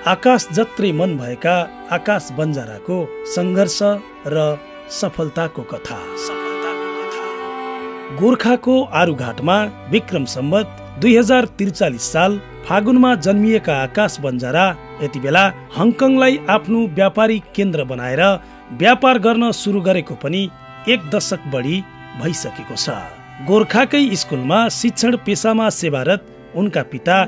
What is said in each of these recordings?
आकाश जत्रै मन भएका आकाश बन्जाराको संघर्ष र सफलताको कथा। गोर्खाको आरुघाटमा विक्रम सम्वत 2043 साल फागुनमा जन्मिएका आकाश बन्जारा यति बेला हङकङलाई आफ्नो व्यापारिक केन्द्र बनाएर व्यापार गर्न सुरु गरेको पनि 1 दशक बढी भइसकेको छ। गोर्खाकै स्कुलमा शिक्षण पेशामा सेवारत उनका पिता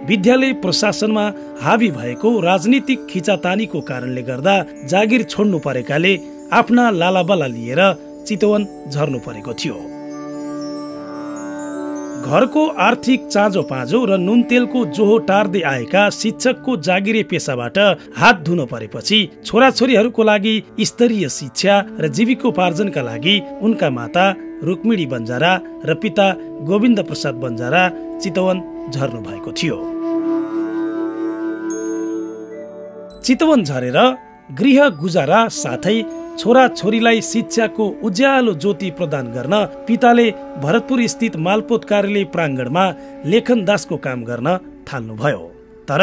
विद्यालय प्रशासनमा हावी भएको राजनीतिक खिचातानीको कारणले गर्दा जागिर छोड्नु परेकाले आफ्ना लालाबाला लिएर चितवन झर्नु परेको थियो। घरको आर्थिक चाँजो पाँजो र नुन तेलको जोहो टार्दै आएका शिक्षकको जागिरे पेशाबाट हात धुन परेपछि छोराछोरीहरूको लागि स्तरीय शिक्षा र जीविकोपार्जनका लागि उनका माता रुक्मिणी बन्जारा र पिता गोविन्द प्रसाद बन्जारा चितवन झर्नु भएको थियो। चितवन झरेर गृह गुजारा साथै छोरा छोरीलाई शिक्षाको उज्यालो ज्योति प्रदान गर्न पिताले भरतपुर स्थित मालपोत कार्यालय प्राङ्गणमा लेखन दासको काम गर्न थाल्नुभयो। तर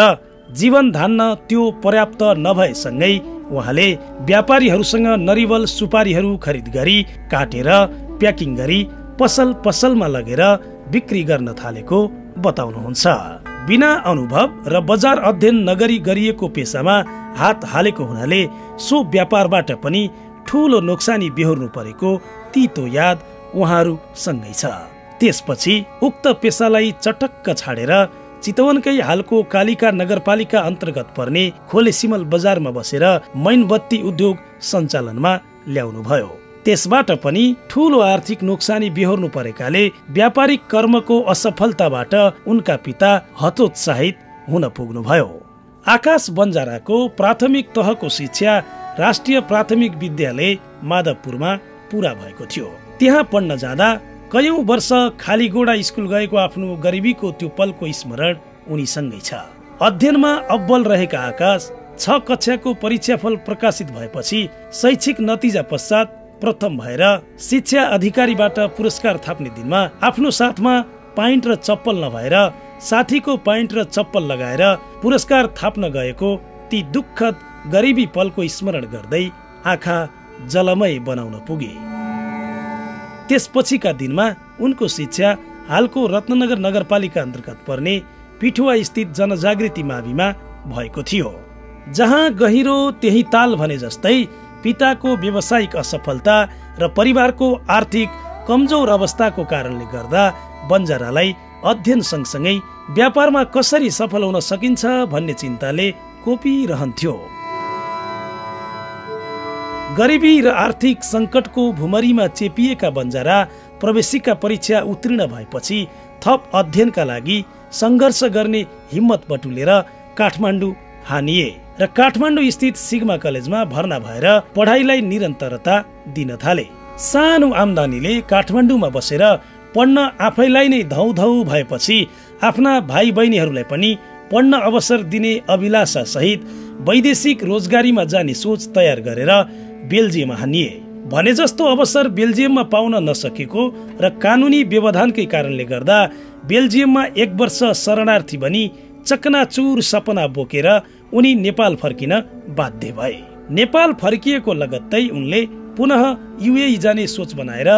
जीवन धान्न त्यो पर्याप्त नभएसँगै उहाँले व्यापारीहरूसँग नरिवल सुपारीहरू खरिद गरी काटेर प्याकिङ गरी पसल पसलमा लगेर बिक्री गर्न थालेको बताउनुहुन्छ। बिना अनुभव र बजार अध्ययन नगरी गरिएको पेशामा हात हालेको हुनाले सो व्यापारबाट पनि ठूलो नोक्सानी बेहोर्नु परेको तीतो याद उहाँहरू सँगै छ। त्यसपछि उक्त पेशालाई चटक्क छाडेर चितवनकै हालको कालिका नगरपालिका अन्तर्गत पर्ने खोलेसिमल बजारमा बसेर मैनबत्ती उद्योग सञ्चालनमा ल्याउनु भयो। त्यसबाट पनि ठूलो आर्थिक नोक्सानी बेहोर्नु परेकाले व्यापारिक कर्मको असफलताबाट उनका पिता हतोत्साहित हुन पुग्नुभयो। आकाश बन्जाराको प्राथमिक तहको शिक्षा राष्ट्रिय प्राथमिक विद्यालय माधवपुरमा पूरा भएको थियो। त्यहाँ पढ्न जाँदा कयौं वर्ष खाली गोडा स्कुल गएको आफ्नो गरिबीको त्यो पलको स्मरण उनीसँगै छ। अध्ययनमा अव्वल रहेका आकाश 6 कक्षाको परीक्षाफल प्रकाशित भएपछि शैक्षिक नतिजा पश्चात प्रथम भएर शिक्षा अधिकारीबाट पुरस्कार थाप्ने दिनमा आफ्नो साथमा पाइन्ट र चप्पल नभएर साथीको पाइन्ट र चप्पल लगाएर पुरस्कार थाप्न गएको ती दुःखद गरिबी पलको स्मरण गर्दै आँखा जलमय बनाउन पुगे। त्यसपछिका दिनमा उनको शिक्षा हालको रत्ननगर नगरपालिका अन्तर्गत पर्ने पिठुवा स्थित जनजागृति माविमा भएको थियो। जहाँ गहिरो त्यही ताल भने जस्तै पिताको व्यावसायिक असफलता र परिवारको आर्थिक कमजोर अवस्थाको कारणले गर्दा बन्जारालाई अध्ययन सँगसँगै व्यापारमा कसरी सफल हुन सकिन्छ भन्ने चिन्ताले कोपिरहन्थ्यो। गरिबी र आर्थिक संकटको भुमरीमा चेपिएका बन्जारा प्रवेशिका परीक्षा उत्तीर्ण भएपछि थप अध्ययनका लागि संघर्ष गर्ने हिम्मत बटुलेर काठमाडौँ हानिए र काठमाडौँ स्थित सिग्मा कलेजमा भर्ना भएर पढाइलाई निरन्तरता दिन थाले। सानो आम्दानीले काठमाडौँमा बसेर पढ्न आफैलाई नै धौधौ भएपछि आफ्ना भाइ बहिनीहरूलाई पनि पढ्न अवसर दिने अभिलाषा सहित वैदेशिक रोजगारीमा जाने सोच तयार गरेर बेल्जियममा हानिए। भने जस्तो अवसर बेल्जियममा पाउन नसकेको र कानुनी व्यवधानकै कारणले गर्दा बेल्जियममा 1 वर्ष शरणार्थी बनी चकनाचुर सपना बोकेर उनी नेपाल फर्किन बाध्य भए। नेपाल फर्किएको लगत्तै उनले पुनः युएई जाने सोच बनाएर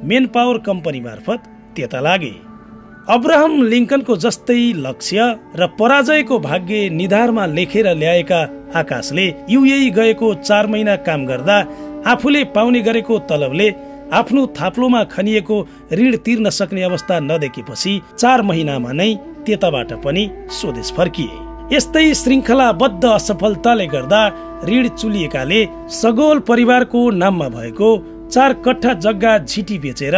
मेन पावर कम्पनी मार्फत त्यता लागे। अब्राहम लिङ्कनको जस्तै लक्ष्य र पराजयको भाग्य निधारमा लेखेर ल्याएका आकाशले युएई गएको 4 महिना काम गर्दा आफूले पाउने गरेको तलबले आफ्नो थाप्लोमा खनिएको ऋण तिर्न सक्ने अवस्था नदेखेपछि 4 महिनामा नै त्यताबाट पनि स्वदेश फर्किए। यस्तै श्रृङ्खलाबद्ध असफलताले गर्दा ऋण चुलिएकाले सगोल परिवारको नाममा भएको 4 कट्ठा जग्गा झिटी बेचेर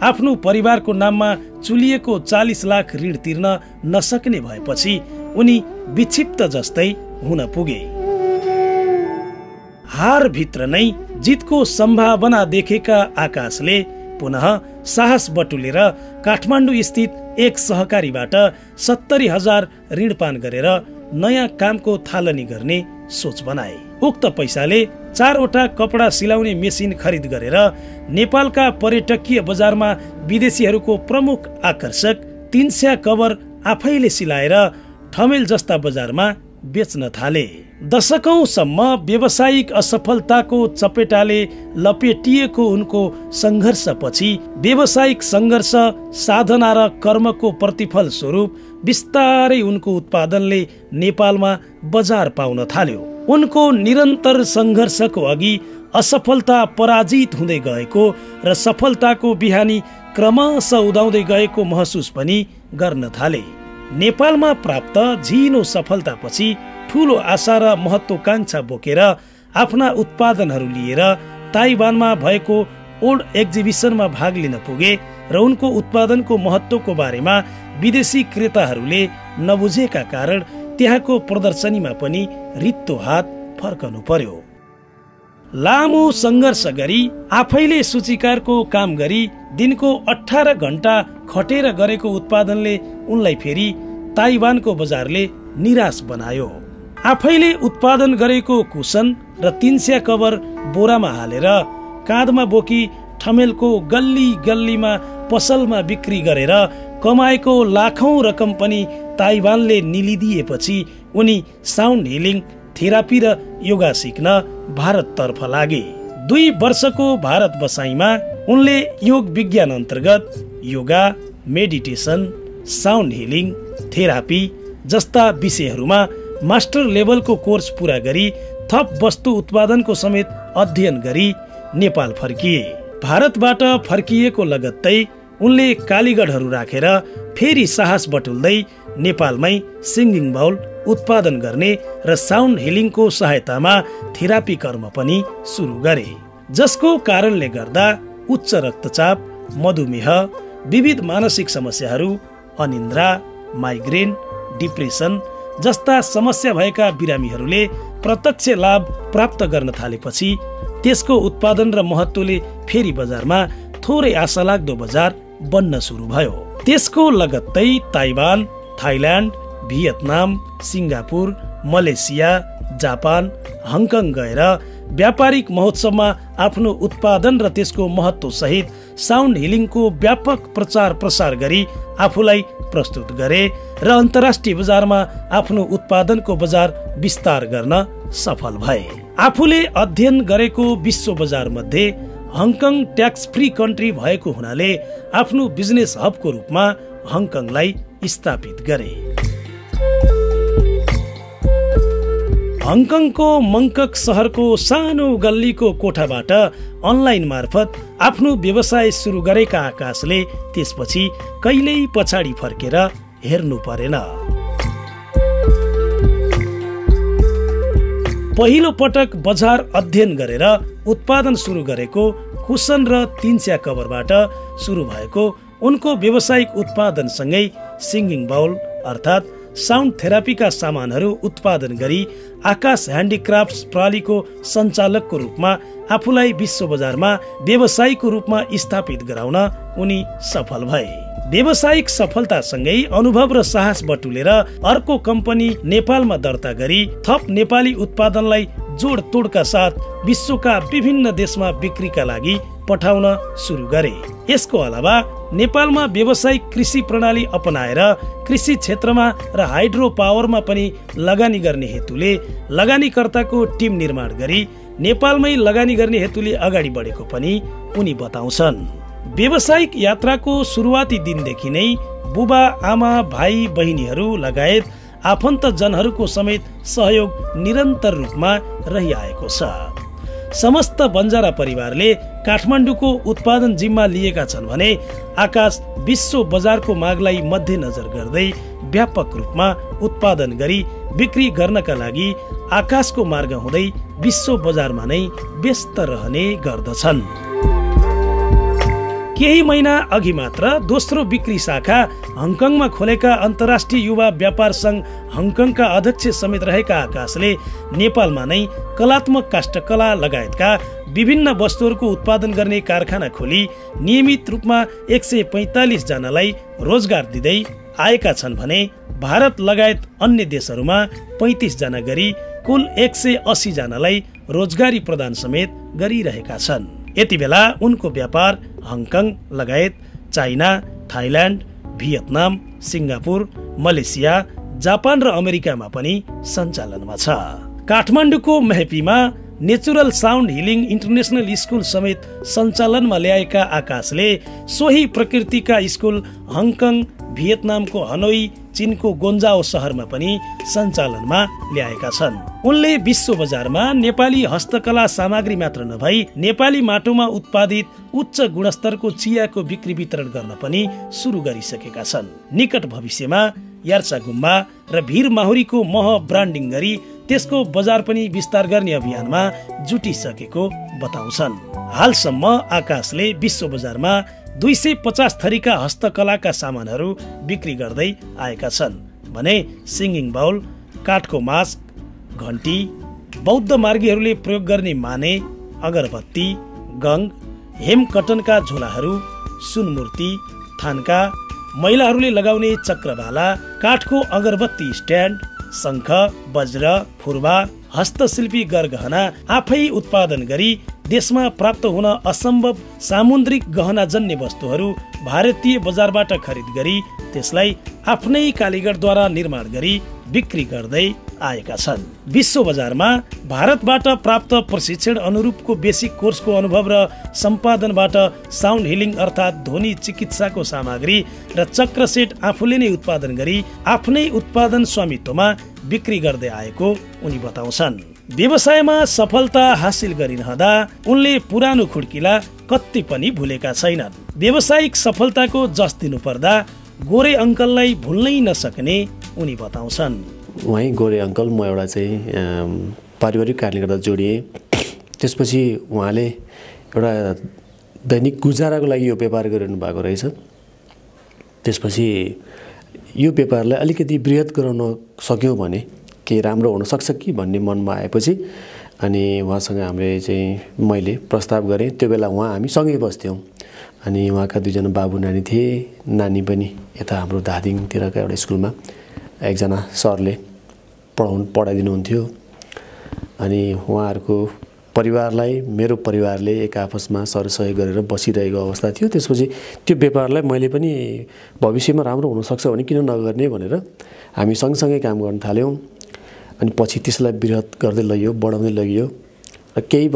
आफ्नो परिवारको नाममा चुलिएको 40 लाख ऋण तिर्न नसक्ने भएपछि उनी विक्षिप्त जस्तै हुन पुगे। हार भित्र नै जितको सम्भावना देखेका आकाशले पुनः साहस बटुलेर काठमाडौँ स्थित एक सहकारीबाट 70,000 ऋणपान गरेर नयाँ कामको थालनी गर्ने सोच बनाए। उक्त पैसाले 4वटा कपडा सिलाउने मेसिन खरिद गरेर नेपालका पर्यटकीय बजारमा विदेशीहरूको प्रमुख आकर्षक 300 कभर आफैले सिलाएर ठमेल जस्ता बजारमा बेच्न थाले। दशकौंसम्म व्यावसायिक असफलताको चपेटाले लपेटिएको उनको सङ्घर्षपछि व्यावसायिक सङ्घर्ष, साधना र कर्मको प्रतिफल स्वरूप बिस्तारै उनको उत्पादनले नेपालमा बजार पाउन थाल्यो। उनको निरन्तर सङ्घर्षको अघि असफलता पराजित हुँदै गएको र सफलताको बिहानी क्रमशः उदाउँदै गएको महसुस पनि गर्न थाले। नेपालमा प्राप्त झिनो सफलतापछि ठूलो आशा र महत्वाकांक्षा बोकेर आफ्ना उत्पादनहरू लिएर ताइवानमा भएको ओल्ड एक्जिबिसनमा भाग लिन पुगे र उनको उत्पादनको महत्वको बारेमा विदेशी क्रेताहरूले नबुझेका कारण त्यहाँको प्रदर्शनीमा पनि रित्तो हात फर्कनु पर्यो। लामो सङ्घर्ष गरी आफैले सूचीकारको काम गरी दिनको 18 घण्टा खटेर गरेको उत्पादनले उनलाई फेरि ताइवानको बजारले निराश बनायो। आफैले उत्पादन गरेको कुसन र 300 कभर बोरामा हालेर काँधमा बोकी ठमेलको गल्ली गल्लीमा पसलमा बिक्री गरेर कमाएको लाखौं रकम पनि ताइवानले निलिदिएपछि उनी साउन्ड हिलिङ थेरापी र योगा सिक्न भारततर्फ लागे। 2 वर्षको भारत बसाइमा उनले योग विज्ञान अन्तर्गत yoga, meditation, sound healing, therapy जस्ता विषयहरूमा मास्टर लेभलको कोर्स पूरा गरी थप वस्तु उत्पादनको समेत अध्ययन गरी नेपाल फर्किए। भारतबाट फर्किएको लगत्तै उनले कालीगढहरू राखेर फेरि साहस बटुल्दै नेपालमै सिङ्गिङ बाउल उत्पादन गर्ने र साउन्ड हिलिङको सहायतामा थेरापी कर्म पनि सुरु गरे, जसको कारणले गर्दा उच्च रक्तचाप, मधुमेह, विविध मानसिक समस्याहरू, अनिन्द्रा, माइग्रेन, डिप्रेसन जस्ता समस्या भएका बिरामीहरूले प्रत्यक्ष लाभ प्राप्त गर्न थालेपछि त्यसको उत्पादन र महत्वले फेरि बजारमा थोरै आशालाग्दो बजार बन्न सुरु भयो। त्यसको लगत्तै Taiwan, Thailand, Vietnam, Singapore, Malaysia, Japan, Hong Kong गएर व्यापारिक महोत्सवमा आफ्नो उत्पादन र त्यसको महत्व सहित साउन्ड हिलिङको व्यापक प्रचार प्रसार गरी आफूलाई प्रस्तुत गरे र अन्तर्राष्ट्रिय बजारमा आफ्नो उत्पादनको बजार विस्तार गर्न सफल भए। आफूले अध्ययन गरेको विश्व बजार मध्ये हङकङ ट्याक्स फ्री कन्ट्री भएको हुनाले आफ्नो बिजनेस हबको रूपमा हङकङलाई स्थापित गरे। हङकङको मङ्कक सहरको सानो गल्लीको कोठाबाट अनलाइन मार्फत आफ्नो व्यवसाय सुरु गरेका आकाशले त्यसपछि कहिल्यै पछाडि फर्केर हेर्नु परेन। पहिलो पटक बजार अध्ययन गरेर उत्पादन सुरु गरेको कुसन र 300 कभरबाट सुरु भएको उनको व्यावसायिक उत्पादनसँगै सिङ्गिङ बाउल अर्थात् साउन्ड थेरापीका सामानहरू उत्पादन गरी आकाश ह्यान्डिक्राफ्ट्स प्रणालीको सञ्चालकको रूपमा आफूलाई विश्व बजारमा व्यवसायीको रूपमा स्थापित गराउन उनी सफल भए। व्यावसायिक सफलतासँगै अनुभव र साहस बटुलेर अर्को कम्पनी नेपालमा दर्ता गरी थप नेपाली उत्पादनलाई जोडतोडका साथ विश्वका विभिन्न देशमा बिक्रीका लागि पठाउन सुरु गरे। यसको अलावा नेपालमा व्यावसायिक कृषि प्रणाली अपनाएर कृषि क्षेत्रमा र हाइड्रो पावरमा पनि लगानी गर्ने हेतुले लगानीकर्ताको टिम निर्माण गरी नेपालमै लगानी गर्ने हेतुले अगाडि बढेको पनि उनी बताउँछन्। व्यावसायिक यात्राको सुरुवाती दिनदेखि नै बुबा, आमा, भाइ, बहिनीहरू लगायत आफन्तजनहरूको समेत सहयोग निरन्तर रूपमा रहिआएको छ। समस्त बन्जारा परिवारले काठमाडौँको उत्पादन जिम्मा लिएका छन् भने आकाश विश्व बजारको मागलाई मध्यनजर गर्दै व्यापक रूपमा उत्पादन गरी बिक्री गर्नका लागि आकाशको मार्ग हुँदै विश्व बजारमा नै व्यस्त रहने गर्दछन्। केही महिना अघि मात्र दोस्रो बिक्री शाखा हङकङमा खोलेका अन्तर्राष्ट्रिय युवा व्यापार सङ्घ हङकङका अध्यक्ष समेत रहेका आकाशले नेपालमा नै कलात्मक काष्ठकला लगायतका विभिन्न वस्तुहरूको उत्पादन गर्ने कारखाना खोली नियमित रूपमा 145 जनालाई रोजगार दिँदै आएका छन् भने भारत लगायत अन्य देशहरूमा 35 जना गरी कुल 180 जनालाई रोजगारी प्रदान समेत गरिरहेका छन्। यति बेला उनको व्यापार हङकङ लगायत China, Thailand, Vietnam, Singapore, Malaysia, Japan र अमेरिकामा पनि सञ्चालनमा छ। काठमाडौँको मेहपीमा natural sound healing international school समेत सञ्चालनमा ल्याएका आकाशले सोही प्रकृतिका स्कुल हङकङ, भियतनामको हनोई, चीनको गोन्जाओ शहरमा पनि सञ्चालनमा ल्याएका छन्। उनले विश्व बजारमा नेपाली हस्तकला सामग्री मात्र नभई नेपाली माटोमा उत्पादित उच्च गुणस्तरको चियाको बिक्री वितरण गर्न पनि सुरु गरिसकेका छन्। निकट भविष्यमा यार्चा गुम्बा र भीर माहुरीको मह ब्रान्डिङ गरी त्यसको बजार पनि विस्तार गर्ने अभियानमा जुटिसकेको बताउँछन्। हालसम्म आकाशले विश्व बजारमा 250 थरीका हस्तकलाका सामानहरू बिक्री गर्दै आएका छन् भने सिङ्गिङ बाउल, काठको मास्क, घन्टी, बौद्ध मार्गीहरूले प्रयोग गर्ने माने, अगरबत्ती, गङ, हेम कटनका झोलाहरू, सुनमूर्ति, थान्का, महिलाहरूले लगाउने चक्रभाला, काठको अगरबत्ती स्ट्यान्ड, शङ्ख, वज्र, फुर्बा, हस्तशिल्पी गरगहना आफै उत्पादन गरी देशमा प्राप्त हुन असम्भव सामुद्रिक गहना जन्य वस्तुहरू भारतीय बजारबाट खरिद गरी त्यसलाई आफ्नै कालीगरद्वारा निर्माण गरी बिक्री गर्दै आएका छन्। विश्व बजारमा भारतबाट प्राप्त प्रशिक्षण अनुरूपको बेसिक कोर्सको अनुभव र सम्पादनबाट साउन्ड हिलिङ अर्थात् ध्वनि चिकित्साको सामग्री र चक्र सेट आफूले नै उत्पादन गरी आफ्नै उत्पादन स्वामित्वमा बिक्री गर्दै आएको उनी बताउँछन्। व्यवसायमा सफलता हासिल गरिरहँदा उनले पुरानो खुड्किला कति पनि भुलेका छैनन्। व्यावसायिक सफलताको जस दिनु पर्दा गोरे अङ्कललाई भुल्नै नसक्ने उनी बताउँछन्। उहाँ गोरे अङ्कल म एउटा चाहिँ पारिवारिक कारणले गर्दा जोडिएँ। त्यसपछि उहाँले एउटा दैनिक गुजाराको लागि यो व्यापार गरिरहनु भएको रहेछ। त्यसपछि यो व्यापारलाई अलिकति बृहत गराउन सक्यौँ भने केही राम्रो हुनसक्छ कि भन्ने मनमा आएपछि अनि उहाँसँग हामीले चाहिँ मैले प्रस्ताव गरेँ। त्यो बेला हामी सँगै बस्थ्यौँ अनि उहाँका दुईजना बाबु नानी थिए। नानी पनि यता हाम्रो धादिङतिरका एउटा स्कुलमा एकजना सरले पढाइदिनुहुन्थ्यो अनि उहाँहरूको परिवारलाई मेरो परिवारले एक आपसमा सरसहयोग गरेर बसिरहेको अवस्था थियो। त्यसपछि त्यो व्यापारलाई मैले पनि भविष्यमा राम्रो हुनसक्छ भने किन नगर्ने भनेर हामी सँगसँगै काम गर्न थाल्यौँ अनि पछि त्यसलाई बृहत गर्दै लगियो, बढाउँदै लगियो र केही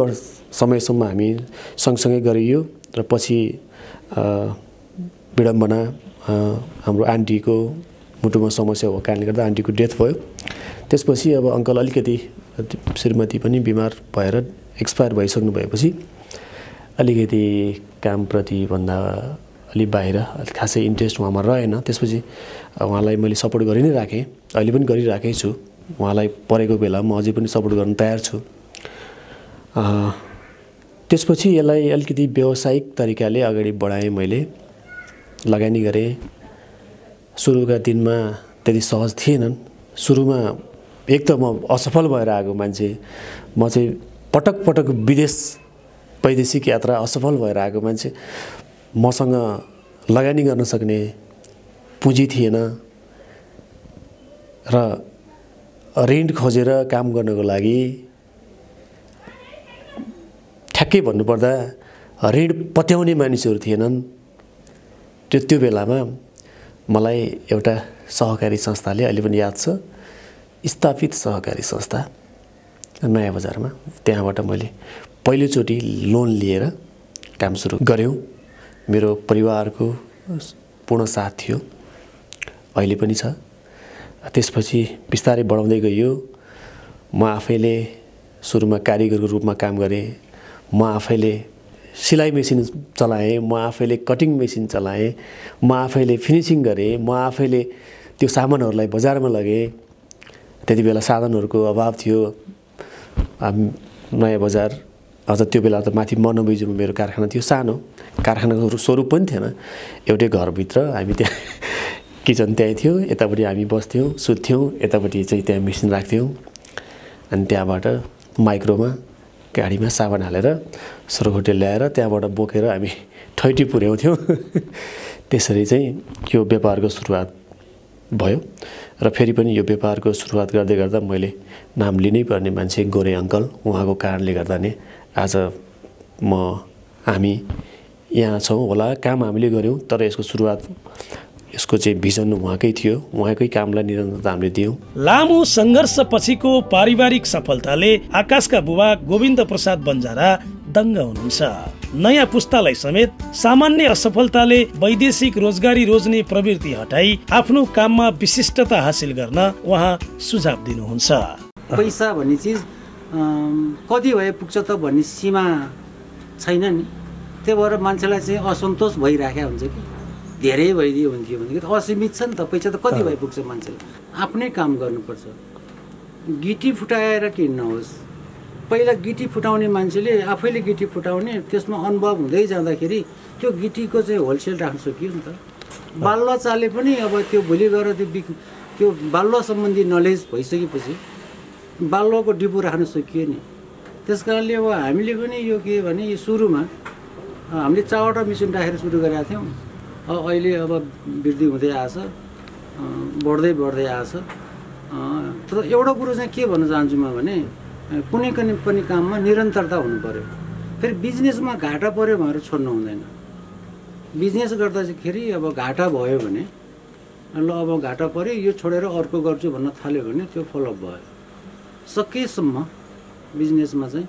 समयसम्म हामी सँगसँगै गरियो र पछि विडम्बना हाम्रो आन्टीको मुटुमा समस्या भएको कारणले गर्दा आन्टीको डेथ भयो। त्यसपछि अब अङ्कल अलिकति श्रीमती पनि बिमार भएर एक्सपायर भइसक्नु भएपछि अलिकति कामप्रति भन्दा अलि बाहिर खासै इन्ट्रेस्ट उहाँमा रहेन। त्यसपछि उहाँलाई मैले सपोर्ट गरि नै राखेँ, अहिले पनि गरिराखेकै छु। उहाँलाई परेको बेला म अझै पनि सपोर्ट गर्न तयार छु। त्यसपछि यसलाई अलिकति व्यावसायिक तरिकाले अगाडि बढाएँ, मैले लगानी गरेँ। सुरुका दिनमा त्यति सहज थिएनन्। सुरुमा एक त म असफल भएर आएको मान्छे, म चाहिँ पटक पटक वैदेशिक यात्रा असफल भएर आएको मान्छे, मसँग लगानी गर्न सक्ने पुँजी थिएन र ऋण खोजेर काम गर्नको लागि ठ्याक्कै भन्नुपर्दा ऋण पत्याउने मानिसहरू थिएनन्। त्यो बेलामा मलाई एउटा सहकारी संस्थाले, अहिले पनि याद छ, स्थापित सहकारी संस्था नयाँ बजारमा, त्यहाँबाट मैले पहिलोचोटि लोन लिएर काम सुरु गऱ्यौँ। मेरो परिवारको पूर्ण साथ थियो, अहिले पनि छ। त्यसपछि बिस्तारै बढाउँदै गइयो। म आफैले सुरुमा कारिगरको रूपमा काम गरेँ, म आफैले सिलाइ मेसिन चलाएँ, म आफैले कटिङ मेसिन चलाएँ, म आफैले फिनिसिङ गरेँ, म आफैले त्यो सामानहरूलाई बजारमा लगेँ। त्यति बेला साधनहरूको अभाव थियो। नयाँ बजार अझ त्यो बेला त माथि मनोबिजुमा मेरो कारखाना थियो, सानो कारखानाको स्वरूप पनि थिएन। एउटै घरभित्र हामी त्यहाँ किचन त्यहीँ थियो, यतापट्टि हामी बस्थ्यौँ, सुत्थ्यौँ, यतापट्टि चाहिँ त्यहाँ मेसिन राख्थ्यौँ। अनि त्यहाँबाट माइक्रोमा गाडीमा साबुन हालेर सरखोटे ल्याएर त्यहाँबाट बोकेर हामी ठैटी पुर्याउँथ्यौँ। त्यसरी चाहिँ यो व्यापारको सुरुवात भयो र फेरि पनि यो व्यापारको सुरुवात गर्दै गर्दा मैले नाम लिनै पर्ने मान्छे गोरे अङ्कल, उहाँको कारणले गर्दा नै आज हामी यहाँ छौँ होला। काम हामीले गऱ्यौँ तर यसको सुरुवात यसको चाहिँ भिजन उहाँकै थियो, उहाँकै कामलाई निरन्तरता हामीले दियौँ। लामो सङ्घर्ष पछिको पारिवारिक सफलताले आकाशका बुबा गोविन्द प्रसाद बन्जारा दङ्ग हुनुहुन्छ। नयाँ पुस्तालाई समेत सामान्य असफलताले वैदेशिक रोजगारी रोज्ने प्रवृत्ति हटाई आफ्नो काममा विशिष्टता हासिल गर्न उहाँ सुझाव दिनुहुन्छ। पैसा भन्ने चिज कति भए पुग्छ त भन्ने सीमा छैन नि, त्यही भएर मान्छेलाई चाहिँ असन्तोष भइराखेको हुन्छ कि धेरै भइदियो हुन्थ्यो भने असीमित छ नि त, पैसा त कति भए पुग्छ मान्छेले। आफ्नै काम गर्नुपर्छ, गिटी फुटाएर किन नहोस्। पहिला गिटी फुटाउने मान्छेले आफैले गिटी फुटाउने, त्यसमा अनुभव हुँदै जाँदाखेरि त्यो गिटीको चाहिँ होलसेल राख्न सकियो नि त। बालुवा चाले पनि अब त्यो भोलि गएर त्यो बालुवा सम्बन्धी नलेज भइसकेपछि बालुवाको डिपो राख्न सकियो नि। त्यस कारणले अब हामीले पनि यो के भने यो सुरुमा हामीले 4वटा मेसिन राखेर सुरु गरेका थियौँ। अहिले अब वृद्धि हुँदै आएछ, बढ्दै आएछ। तर एउटा कुरो चाहिँ के भन्न चाहन्छु म भने कुनै पनि काममा निरन्तरता हुनु पर्यो। फेरि बिजनेसमा घाटा पर्यो भनेर छोड्नु हुँदैन। बिजनेस गर्दाखेरि अब घाटा भयो भने ल अब घाटा पर्यो यो छोडेर अर्को गर्छु भन्न थाल्यो भने त्यो फलोअप भयो। सकेसम्म बिजनेसमा चाहिँ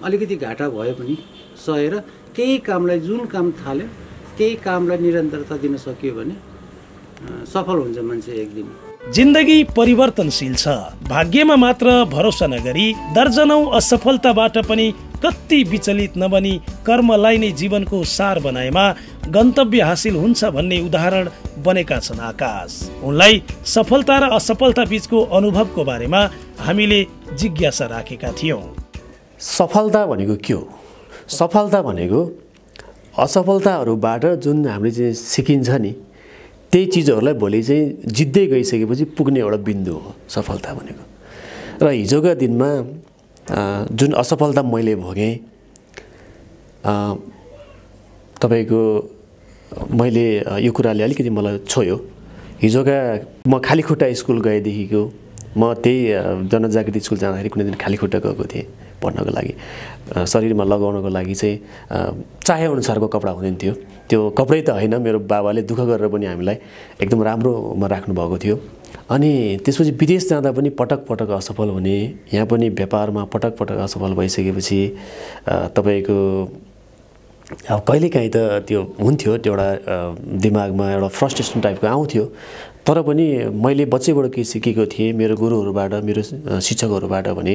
अलिकति घाटा भए पनि सहेर त्यही कामलाई, जुन काम थाल्यो त्यही कामलाई निरन्तरता दिन सकियो भने सफल हुन्छ मान्छे एक दिन। जिन्दगी परिवर्तनशील छ, भाग्यमा मात्र भरोसा नगरी दर्जनौं असफलताबाट पनि कति विचलित नबनी कर्मलाई नै जीवनको सार बनाएमा गन्तव्य हासिल हुन्छ भन्ने उदाहरण बनेका छन् आकाश। उनलाई सफलता र असफलता बीचको अनुभवको बारेमा हामीले जिज्ञासा राखेका थियौं। सफलता भनेको के हो? सफलता भनेको असफलताहरूबाट जुन हामीले चाहिँ सिकिन्छ नि, त्यही चिजहरूलाई भोलि चाहिँ जित्दै गइसकेपछि पुग्ने एउटा बिन्दु हो सफलता भनेको। र हिजोका दिनमा जुन असफलता मैले भोगेँ, तपाईँको मैले यो कुराले अलिकति मलाई छोयो। हिजोका म खाली खुट्टा स्कुल गएदेखिको म त्यही जनजागृति स्कुल जाँदाखेरि कुनै दिन खाली खुट्टा गएको थिएँ पढ्नको लागि। शरीरमा लगाउनको लागि चाहिँ चाहेअनुसारको कपडा हुँदैन थियो। त्यो कपडै त होइन, मेरो बाबाले दुःख गरेर पनि हामीलाई एकदम राम्रोमा राख्नुभएको थियो। अनि त्यसपछि विदेश जाँदा पनि पटक पटक असफल हुने, यहाँ पनि व्यापारमा पटक पटक असफल भइसकेपछि तपाईँको अब कहिलेकाहीँ त त्यो हुन्थ्यो, त्यो एउटा दिमागमा एउटा फ्रस्ट्रेसन टाइपको आउँथ्यो। तर पनि मैले बच्चैबाट के सिकेको थिएँ मेरो गुरुहरूबाट, मेरो शिक्षकहरूबाट भने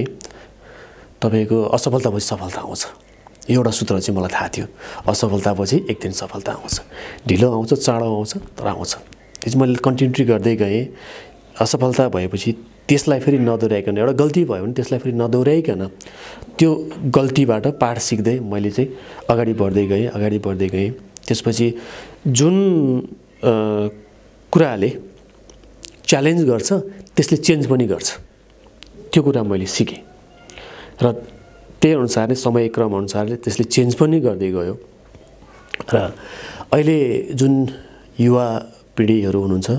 तपाईँको असफलतापछि सफलता आउँछ। एउटा सूत्र चाहिँ मलाई थाहा थियो, असफलतापछि एक दिन सफलता आउँछ। ढिलो आउँछ, चाँडो आउँछ, तर आउँछ। त्यसपछि मैले कन्टिन्युटी गर्दै गएँ। असफलता भएपछि त्यसलाई फेरि नदोहोऱ्याइकन, एउटा गल्ती भयो भने त्यसलाई फेरि नदोहोऱ्याइकन त्यो गल्तीबाट पाठ सिक्दै मैले चाहिँ अगाडि बढ्दै गएँ। त्यसपछि जुन कुराले च्यालेन्ज गर्छ त्यसले चेन्ज पनि गर्छ, त्यो कुरा मैले सिकेँ। र त्यही अनुसार नै समयक्रम अनुसारले त्यसले चेन्ज पनि गर्दै गयो। र अहिले जुन युवा पिँढीहरू हुनुहुन्छ,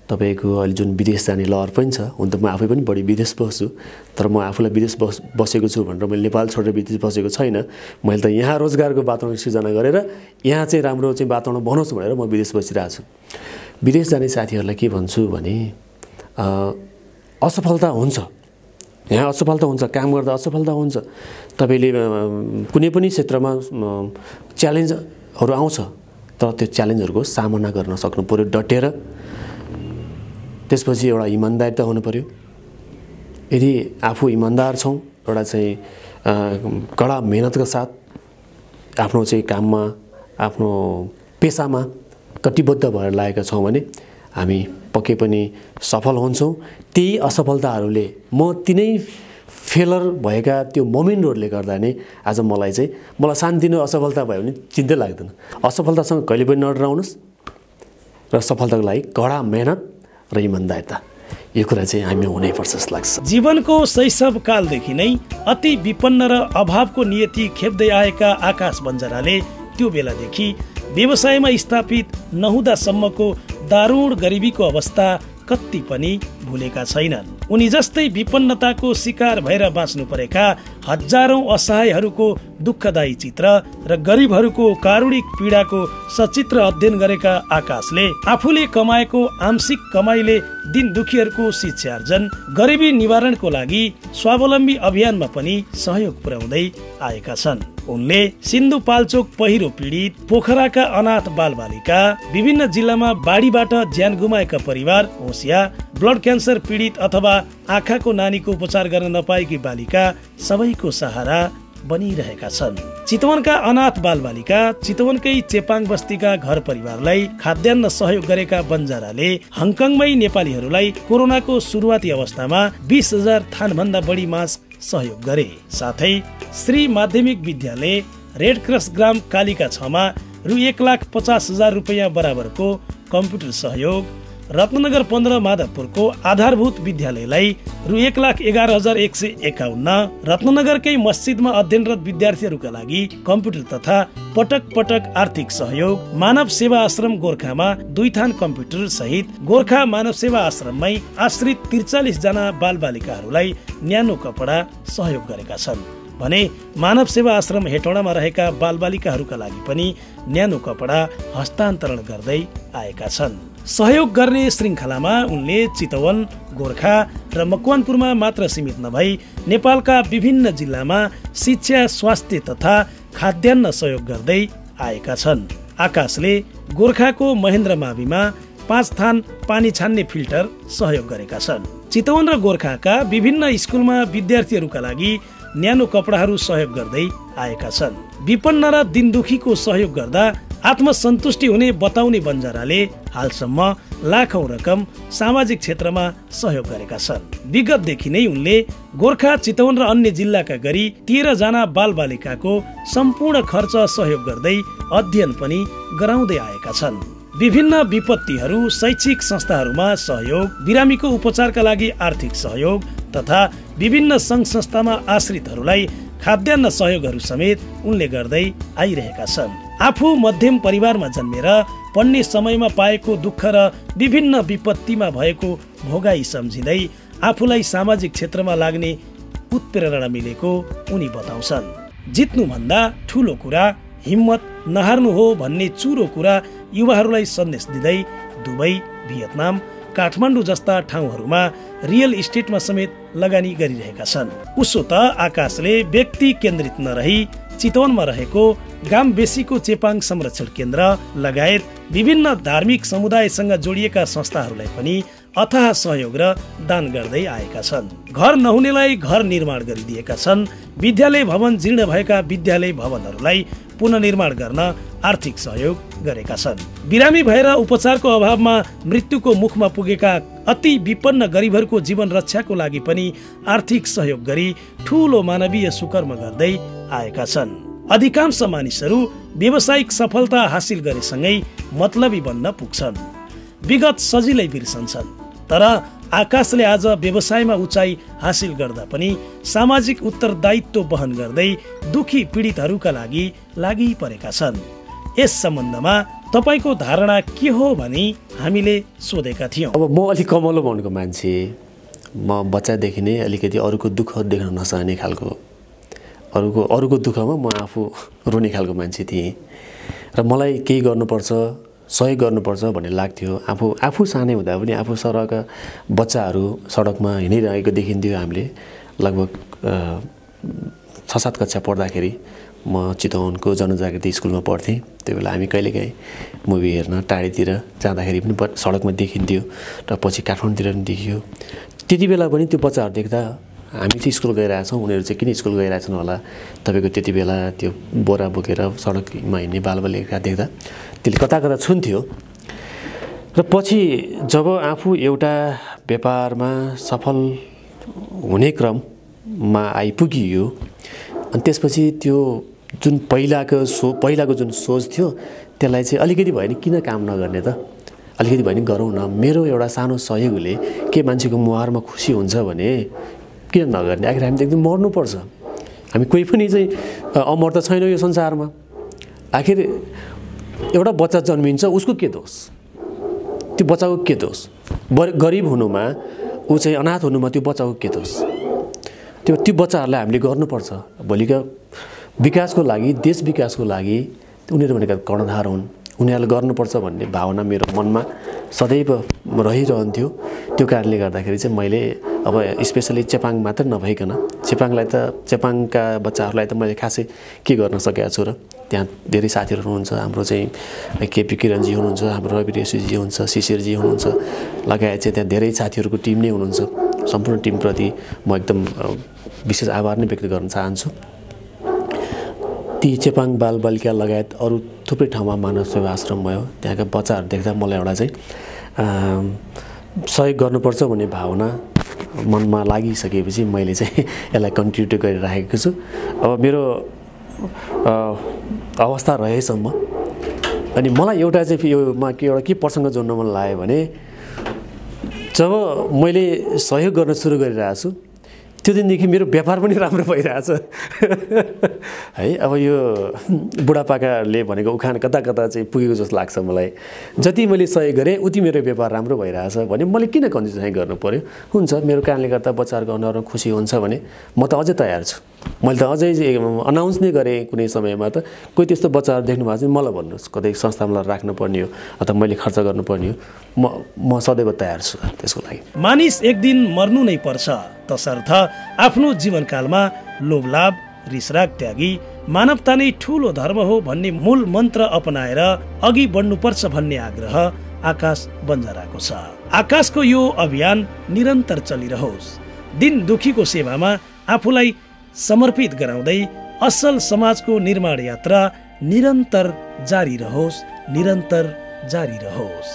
तपाईँको अहिले जुन विदेश जाने लहर पनि छ। हुन त म आफै पनि बढी विदेश बस्छु, तर म आफूलाई विदेश बसेको छु भनेर मैले नेपाल छोडेर विदेश बसेको छैन। मैले त यहाँ रोजगारको वातावरण सृजना गरेर यहाँ चाहिँ राम्रो चाहिँ वातावरण बनोस् भनेर म विदेश बसिरहेको छु। विदेश जाने साथीहरूलाई के भन्छु भने असफलता हुन्छ, यहाँ असफलता हुन्छ, काम गर्दा असफलता हुन्छ। तपाईँले कुनै पनि क्षेत्रमा च्यालेन्जहरू आउँछ, तर त्यो च्यालेन्जहरूको सामना गर्न सक्नु पर्यो डटेर। त्यसपछि एउटा इमान्दारिता हुनु पर्यो। यदि आफू इमान्दार छौँ, एउटा चाहिँ कडा मेहनतका साथ आफ्नो चाहिँ काममा, आफ्नो पेसामा कटिबद्ध भएर लागेका छौँ भने हामी पक्कै पनि सफल हुन्छौँ। त्यही असफलताहरूले, म तिनै फेलर भएका त्यो मोमेन्टहरूले गर्दा नै आज मलाई सानोतिनो असफलता भयो भने चिन्तै लाग्दैन। असफलतासँग कहिले पनि नडराउनुहोस् र सफलताको लागि कडा मेहनत र इमान्दारिता, यो कुरा चाहिँ हामी हुनैपर्छ जस्तो लाग्छ। जीवनको शैशव कालदेखि नै अति विपन्न र अभावको नियति खेप्दै आएका आकाश बन्जाराले त्यो बेलादेखि व्यवसायमा स्थापित नहुँदासम्मको दारुण गरिबीको अवस्था कति पनि भुलेका छैनन्। उनी जस्तै विपन्नताको शिकार भएर बाँच्नु परेका हजारौं असहायहरूको दुःखदायी चित्र र गरिबहरूको कारुणिक पीडाको सचित्र अध्ययन गरेका आकाशले आफूले कमाएको आंशिक कमाईले दिन दुखीहरूको शिक्षा आर्जन, गरिबी निवारणको लागि स्वावलम्बी अभियानमा पनि सहयोग पुर्याउँदै आएका छन्। उनले सिन्धुपाल्चोक पहिरो पीडित, पोखराका अनाथ बालबालिका, विभिन्न जिल्लामा बाढीबाट ज्यान गुमाएका परिवार, होसिया, ब्लड क्यान्सर पीडित अथवा आँखाको नानीको उपचार गर्न नपाएकी बालिका सबैको सहारा बनिरहेका छन्। चितवनका अनाथ बालबालिका, चितवनकै चेपाङ बस्तीका घर परिवारलाई खाद्यान्न सहयोग गरेका बन्जाराले हङकङमै नेपालीहरूलाई कोरोनाको सुरुवाती अवस्थामा 20,000 थानभन्दा बढी मास्क सहयोग गरे। साथै श्री माध्यमिक विद्यालय रेड क्रस ग्राम कालिका 6 मा रु 1,50,000 रुपैयाँ बराबरको कम्प्युटर सहयोग, रत्नगर 15 माधवपुरको आधारभूत विद्यालयलाई रु 1,11,151, रत्नगरकै मस्जिदमा अध्ययनरत विद्यार्थीहरूका लागि कम्प्युटर तथा पटक पटक आर्थिक सहयोग, मानव सेवा आश्रम गोर्खामा 2 थान कम्प्युटर सहित गोर्खा मानव सेवा आश्रममै आश्रित 43 जना बालबालिकाहरूलाई न्यानो कपडा सहयोग गरेका छन् भने मानव सेवा आश्रम हेटौडामा रहेका बालबालिकाहरूका लागि पनि न्यानो कपडा हस्तान्तरण गर्दै आएका छन्। सहयोग गर्ने श्रृङ्खलामा उनले चितवन, गोर्खा र मकवानपुरमा मात्र सीमित नभई नेपालका विभिन्न जिल्लामा शिक्षा, स्वास्थ्य तथा खाद्यान्न सहयोग गर्दै आएका छन्। आकाशले गोर्खाको महेन्द्र माविमा 5 थान पानी छान्ने फिल्टर सहयोग गरेका छन्। चितवन र गोर्खाका विभिन्न स्कुलमा विद्यार्थीहरूका लागि न्यानो कपडाहरू सहयोग गर्दै आएका छन्। विपन्न र दिनदुखीको सहयोग गर्दा आत्मसन्तुष्टि हुने बताउने बन्जाराले हालसम्म लाखौं रकम सामाजिक क्षेत्रमा सहयोग गरेका छन्। विगतदेखि नै उनले गोर्खा, चितवन र अन्य जिल्लाका गरी 13 जना बालबालिकाको सम्पूर्ण खर्च सहयोग गर्दै अध्ययन पनि गराउँदै आएका छन्। विभिन्न विपत्तिहरू, शैक्षिक संस्थाहरूमा सहयोग, बिरामीको उपचारका लागि आर्थिक सहयोग तथा विभिन्न सङ्घ संस्थामा आश्रितहरूलाई खाद्यान्न सहयोगहरू समेत उनले गर्दै आइरहेका छन्। आफू मध्यम परिवारमा जन्मेर पढ्ने समयमा पाएको दुःख र विभिन्न विपत्तिमा भएको भोगाई सम्झिँदै आफूलाई सामाजिक क्षेत्रमा लाग्ने उत्प्रेरणा मिलेको उनी बताउँछन्। जित्नुभन्दा ठुलो कुरा हिम्मत नहार्नु हो भन्ने चुरो कुरा युवाहरूलाई सन्देश दिँदै दुबई, भियतनाम, काठमाडौँ जस्ता ठाउँहरूमा रियल इस्टेटमा समेत लगानी गरिरहेका छन्। उसो त आकाशले व्यक्ति केन्द्रित नरही चितवनमा रहेको गाम बेसीको चेपाङ संरक्षण केन्द्र लगायत विभिन्न धार्मिक समुदायसँग जोडिएका संस्थाहरूलाई पनि अथाह सहयोग र दान गर्दै आएका छन्। घर नहुनेलाई घर निर्माण गरिदिएका छन्। विद्यालय भवन जीर्ण भएका विद्यालय भवनहरूलाई पुनर्निर्माण गर्न आर्थिक सहयोग गरेका छन्। बिरामी भएर उपचारको अभावमा मृत्युको मुखमा पुगेका अति विपन्न गरिबहरूको जीवन रक्षाको लागि पनि आर्थिक सहयोग गरी ठूलो मानवीय सुकर्म गर्दै आएका छन्। अधिकांश मानिसहरू व्यावसायिक सफलता हासिल गरेसँगै मतलबी बन्न पुग्छन्, विगत सजिलै बिर्सन्छन्। तर आकाशले आज व्यवसायमा उचाइ हासिल गर्दा पनि सामाजिक उत्तरदायित्व वहन गर्दै दुखी पीडितहरूका लागि परेका छन्। यस सम्बन्धमा तपाईको धारणा के हो भनी हामीले सोधेका थियौं। अब म अलिक कमलो मनको मान्छे, म बच्चादेखि नै अलिकति अरूको दुःख देख्न नसहने खालको, अरूको दुःखमा म आफू रोने खालको मान्छे थिएँ र मलाई केही गर्नुपर्छ, सहयोग गर्नुपर्छ भन्ने लाग्थ्यो। आफू सानै हुँदा पनि आफू सरका बच्चाहरू सडकमा हिँडिरहेको देखिन्थ्यो। हामीले लगभग 6-7 कक्षा पढ्दाखेरि म चितवनको जनजागृति स्कुलमा पढ्थेँ। त्यो बेला हामी कहिलेकाहीँ मुभी हेर्न टाढीतिर जाँदाखेरि पनि सडकमा देखिन्थ्यो र पछि काठमाडौँतिर पनि देखियो। त्यति बेला पनि त्यो बच्चाहरू देख्दा हामी चाहिँ स्कुल गइरहेछौँ, उनीहरू चाहिँ किन स्कुल गइरहेछन् होला, तपाईँको त्यति बेला त्यो बोरा बोकेर सडकमा हिँड्ने बालबालिका देख्दा त्यसले कता कता छुन्थ्यो। र पछि जब आफू एउटा व्यापारमा सफल हुने क्रममा आइपुगियो अनि त्यसपछि त्यो जुन पहिलाको जुन सोच थियो त्यसलाई चाहिँ अलिकति भयो नि किन काम नगर्ने त, अलिकति भयो नि गरौँ न, मेरो एउटा सानो सहयोगले के मान्छेको मुहारमा खुसी हुन्छ भने किन नगर्ने, आखिर हामी त एकदम मर्नुपर्छ, हामी कोही पनि चाहिँ अमर त छैन यो संसारमा। आखिर एउटा बच्चा जन्मिन्छ उसको के दोष, त्यो बच्चाको के दोष, गरिब हुनुमा ऊ चाहिँ अनाथ हुनुमा त्यो बच्चाको के दोष। त्यो बच्चाहरूलाई हामीले गर्नुपर्छ। भोलिका विकासको लागि, देश विकासको लागि उनीहरू भनेका कर्णधार हुन्, उनीहरूले गर्नुपर्छ भन्ने भावना मेरो मनमा सदैव रहिरहन्थ्यो। त्यो कारणले गर्दाखेरि चाहिँ मैले अब स्पेसली चेपाङ मात्र नभइकन चेपाङका बच्चाहरूलाई त मैले खासै के गर्न सकेको छु र त्यहाँ धेरै साथीहरू हुनुहुन्छ। हाम्रो चाहिँ केपी किरणजी हुनुहुन्छ, हाम्रो रवि रेसीजी हुनुहुन्छ, शिशिरजी हुनुहुन्छ, लगायत चाहिँ त्यहाँ धेरै साथीहरूको टिम नै हुनुहुन्छ। सम्पूर्ण टिमप्रति म एकदम विशेष आभार नै व्यक्त गर्न चाहन्छु। ती चेपाङ बालबालिका लगायत अरू थुप्रै ठाउँमा मानव सेवा आश्रम भयो, त्यहाँका बच्चाहरू देख्दा मलाई एउटा चाहिँ सहयोग गर्नुपर्छ भन्ने भावना मनमा लागिसकेपछि मैले चाहिँ यसलाई कन्टिन्यू गरिराखेको छु। अब मेरो अवस्था रहेसम्म अनि मलाई एउटा चाहिँ योमा के प्रसङ्ग जोड्न मन लाग्यो भने जब मैले सहयोग गर्न सुरु गरिरहेको छु त्यो दिनदेखि मेरो व्यापार पनि राम्रो भइरहेछ है। अब यो बुढापाकाले भनेको उखान कता कता चाहिँ पुगेको जस्तो लाग्छ मलाई। जति मैले सहयोग गरेँ उति मेरो व्यापार राम्रो भइरहेछ भने मैले किन कन्जुसाइ गर्नु पर्यो? हुन्छ, मेरो कारणले गर्दा बच्चाहरूको अनुहारमा खुसी हुन्छ भने म त अझै तयार छु। मैले त अझै अनाउन्स नै गरेँ कुनै समयमा त कोही त्यस्तो बच्चाहरू देख्नु भएको चाहिँ मलाई भन्नुहोस्, कतै संस्थामा राख्नुपर्ने हो अथवा मैले खर्च गर्नुपर्ने हो, म सदैव तयार छु त्यसको लागि। मानिस एक दिन मर्नु नै पर्छ, तसर्थ आफ्नो जीवनकालमा लोभलाभ, रिसराग त्यागी मानवता नै ठूलो धर्म हो भन्ने मूल मन्त्र अपनाएर अघि बढ्नुपर्छ भन्ने आग्रह आकाश बन्जाराको छ। आकाशको यो अभियान निरन्तर चलिरहोस्। दिन दुखीको सेवामा आफूलाई समर्पित गराउँदै असल समाजको निर्माण यात्रा निरन्तर जारी रहोस्, निरन्तर जारी रहोस्।